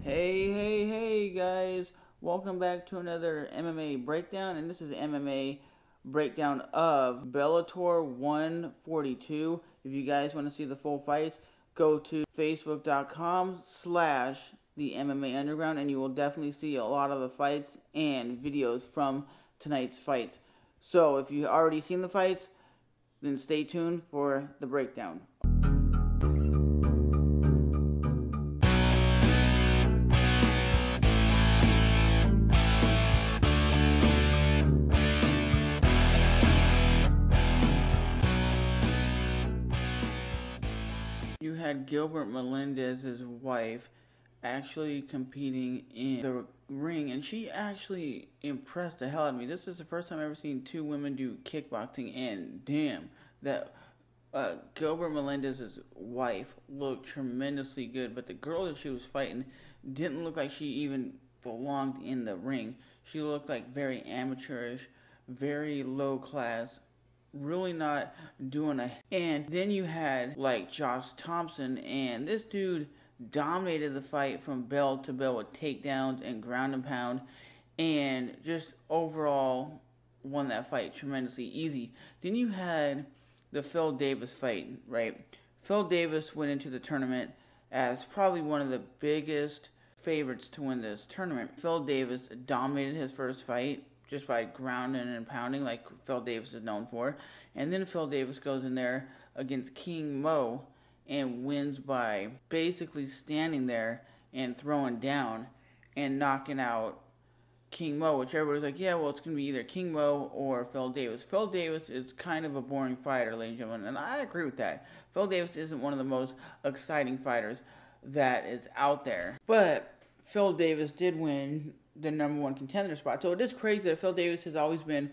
Hey guys, welcome back to another MMA breakdown, and this is the MMA breakdown of Bellator 142. If you guys want to see the full fights, go to facebook.com/the MMA Underground, and you will definitely see a lot of the fights and videos from tonight's fights. So if you already seen the fights, then stay tuned for the breakdown. You had Gilbert Melendez's wife actually competing in the ring, and she actually impressed the hell out of me. This is the first time I've ever seen two women do kickboxing, and damn, that Gilbert Melendez's wife looked tremendously good, but the girl that she was fighting didn't look like she even belonged in the ring. She looked like very amateurish, very low class, really not doing a. And then you had like Josh Thompson, and this dude dominated the fight from bell to bell with takedowns and ground and pound, and just overall won that fight tremendously easy. Then you had the Phil Davis fight, right? Phil Davis went into the tournament as probably one of the biggest favorites to win this tournament. Phil Davis dominated his first fight just by grounding and pounding like Phil Davis is known for. And then Phil Davis goes in there against King Mo and wins by basically standing there and throwing down and knocking out King Mo, which everybody's like, yeah, well, it's going to be either King Mo or Phil Davis. Phil Davis is kind of a boring fighter, ladies and gentlemen, and I agree with that. Phil Davis isn't one of the most exciting fighters that is out there. But Phil Davis did win the #1 contender spot. So it is crazy that Phil Davis has always been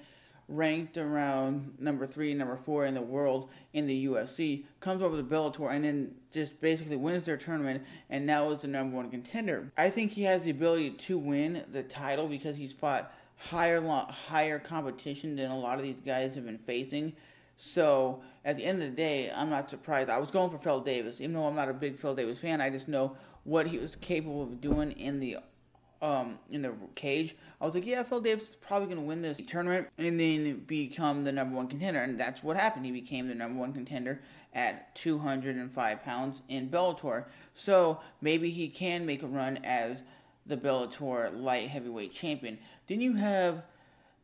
ranked around number 3, number 4 in the world in the UFC, comes over to Bellator and then just basically wins their tournament and now is the #1 contender. I think he has the ability to win the title because he's fought higher competition than a lot of these guys have been facing. So at the end of the day, I'm not surprised. I was going for Phil Davis, even though I'm not a big Phil Davis fan. I just know what he was capable of doing in the cage. I was like, yeah, Phil Davis is probably going to win this tournament and then become the #1 contender. And that's what happened. He became the #1 contender at 205 pounds in Bellator. So maybe he can make a run as the Bellator light heavyweight champion. Then you have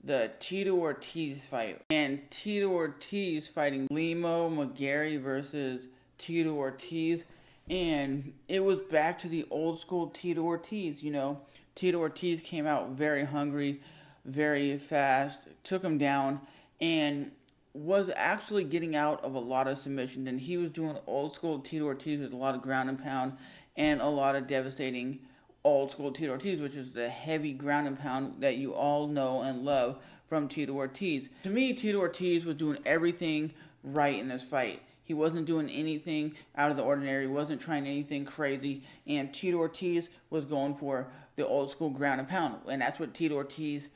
the Tito Ortiz fight. And Tito Ortiz fighting Limo McGeary versus Tito Ortiz. And it was back to the old school Tito Ortiz, you know. Tito Ortiz came out very hungry, very fast, took him down, and was actually getting out of a lot of submissions. And he was doing old school Tito Ortiz with a lot of ground and pound and a lot of devastating old school Tito Ortiz, which is the heavy ground and pound that you all know and love from Tito Ortiz. To me, Tito Ortiz was doing everything right in this fight. He wasn't doing anything out of the ordinary, wasn't trying anything crazy, and Tito Ortiz was going for the old school ground and pound. And that's what Tito Ortiz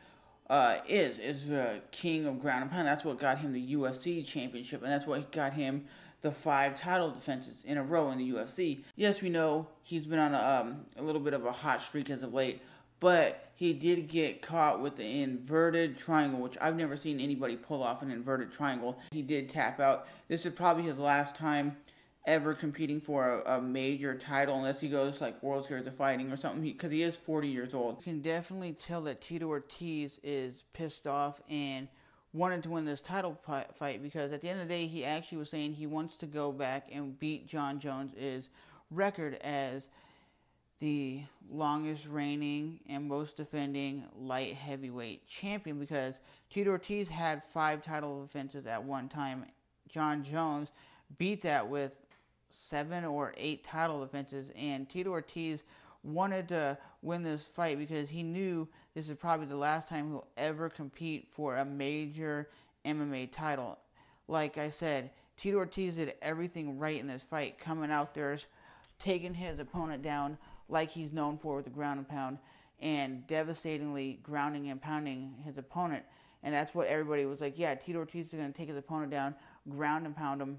is the king of ground and pound. That's what got him the UFC championship, and that's what got him the 5 title defenses in a row in the UFC. Yes, we know he's been on a little bit of a hot streak as of late, but he did get caught with the inverted triangle, which I've never seen anybody pull off an inverted triangle. He did tap out. This is probably his last time ever competing for a major title, unless he goes like World Series of Fighting or something, because he is 40 years old. You can definitely tell that Tito Ortiz is pissed off and wanted to win this title fight, because at the end of the day, he actually was saying he wants to go back and beat Jon Jones' record as the longest reigning and most defending light heavyweight champion, because Tito Ortiz had 5 title defenses at one time. Jon Jones beat that with 7 or 8 title defenses, and Tito Ortiz wanted to win this fight because he knew this is probably the last time he'll ever compete for a major MMA title. Like I said, Tito Ortiz did everything right in this fight, coming out there, taking his opponent down like he's known for with the ground and pound, and devastatingly grounding and pounding his opponent. And that's what everybody was like, yeah, Tito Ortiz is going to take his opponent down, ground and pound him,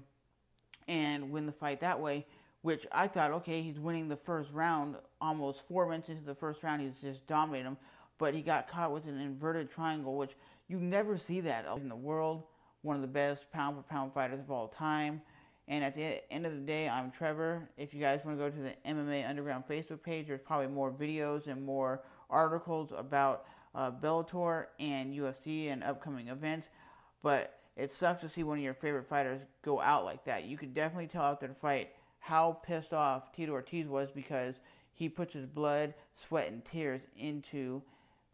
and win the fight that way, which I thought, okay, he's winning the first round. Almost 4 minutes into the first round, he's just dominating him. But he got caught with an inverted triangle, which you never see that in the world. One of the best pound-for-pound fighters of all time. And at the end of the day, I'm Trevor. If you guys want to go to the MMA Underground Facebook page, there's probably more videos and more articles about Bellator and UFC and upcoming events. But it sucks to see one of your favorite fighters go out like that. You could definitely tell after the fight how pissed off Tito Ortiz was, because he puts his blood, sweat, and tears into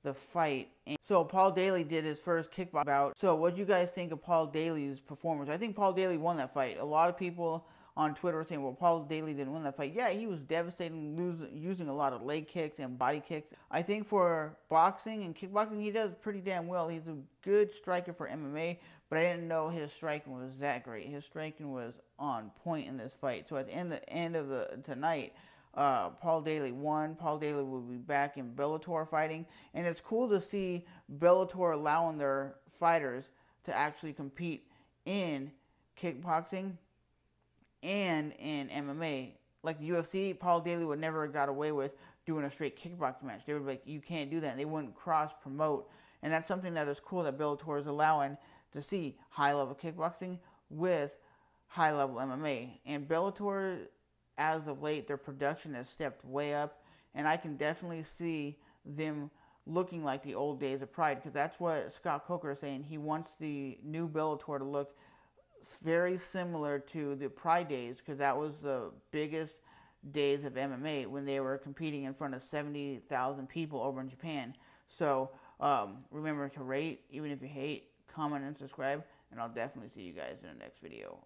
the fight. And so Paul Daly did his first kickboxing bout. So what do you guys think of Paul Daly's performance? I think Paul Daly won that fight. A lot of people on Twitter were saying, well, Paul Daly didn't win that fight. Yeah, he was devastating, using a lot of leg kicks and body kicks. I think for boxing and kickboxing, he does pretty damn well. He's a good striker for MMA, but I didn't know his striking was that great. His striking was on point in this fight. So at the end of tonight, Paul Daly won. Paul Daly will be back in Bellator fighting. And it's cool to see Bellator allowing their fighters to actually compete in kickboxing and in MMA. Like the UFC, Paul Daly would never have got away with doing a straight kickboxing match. They would be like, you can't do that. And they wouldn't cross-promote. And that's something that is cool that Bellator is allowing to see high-level kickboxing with high-level MMA. And Bellator, as of late, their production has stepped way up, and I can definitely see them looking like the old days of Pride, because that's what Scott Coker is saying. He wants the new Bellator to look very similar to the Pride days, because that was the biggest days of MMA when they were competing in front of 70,000 people over in Japan. So remember to rate, even if you hate, comment, and subscribe, and I'll definitely see you guys in the next video.